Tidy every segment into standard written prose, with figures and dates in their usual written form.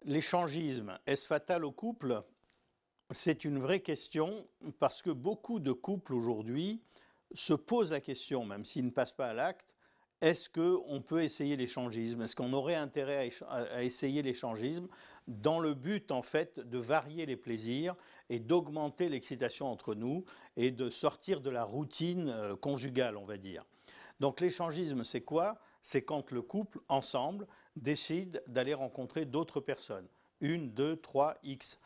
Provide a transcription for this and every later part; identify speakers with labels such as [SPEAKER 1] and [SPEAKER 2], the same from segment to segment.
[SPEAKER 1] L'échangisme, est-ce fatal au couple? C'est une vraie question parce que beaucoup de couples aujourd'hui se posent la question, même s'ils ne passent pas à l'acte, est-ce qu'on peut essayer l'échangisme? Est-ce qu'on aurait intérêt à essayer l'échangisme dans le but en fait de varier les plaisirs et d'augmenter l'excitation entre nous et de sortir de la routine conjugale, on va dire. Donc l'échangisme, c'est quoi? C'est quand le couple, ensemble, décide d'aller rencontrer d'autres personnes. Une, deux, trois, X.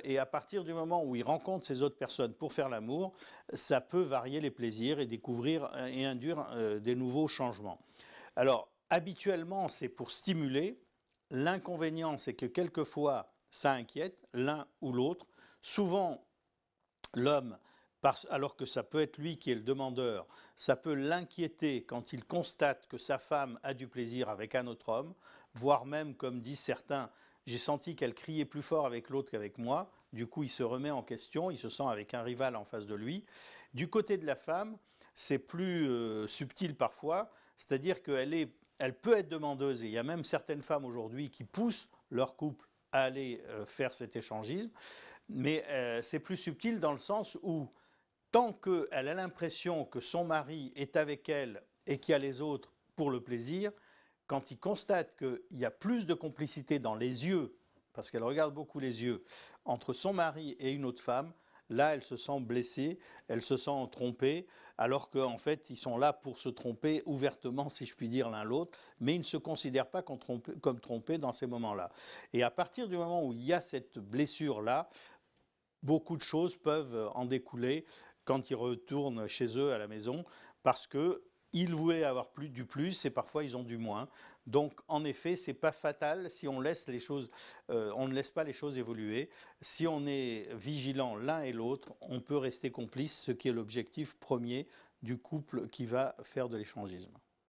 [SPEAKER 1] Et à partir du moment où il rencontre ces autres personnes pour faire l'amour, ça peut varier les plaisirs et découvrir et induire des nouveaux changements. Alors, habituellement, c'est pour stimuler. L'inconvénient, c'est que quelquefois, ça inquiète l'un ou l'autre. Souvent, l'homme, alors que ça peut être lui qui est le demandeur, ça peut l'inquiéter quand il constate que sa femme a du plaisir avec un autre homme, voire même, comme disent certains, j'ai senti qu'elle criait plus fort avec l'autre qu'avec moi. Du coup, il se remet en question, il se sent avec un rival en face de lui. Du côté de la femme, c'est plus subtil parfois, c'est-à-dire elle peut être demandeuse, et il y a même certaines femmes aujourd'hui qui poussent leur couple à aller faire cet échangisme, mais c'est plus subtil dans le sens où tant qu'elle a l'impression que son mari est avec elle et qu'il y a les autres pour le plaisir, quand il constate qu'il y a plus de complicité dans les yeux, parce qu'elle regarde beaucoup les yeux, entre son mari et une autre femme, là, elle se sent blessée, elle se sent trompée, alors qu'en fait, ils sont là pour se tromper ouvertement, si je puis dire, l'un l'autre, mais ils ne se considèrent pas comme trompés dans ces moments-là. Et à partir du moment où il y a cette blessure-là, beaucoup de choses peuvent en découler quand ils retournent chez eux à la maison, parce qu'ils voulaient avoir du plus et parfois ils ont du moins. Donc en effet, ce n'est pas fatal si on laisse les choses, on ne laisse pas les choses évoluer. Si on est vigilant l'un et l'autre, on peut rester complice, ce qui est l'objectif premier du couple qui va faire de l'échangisme.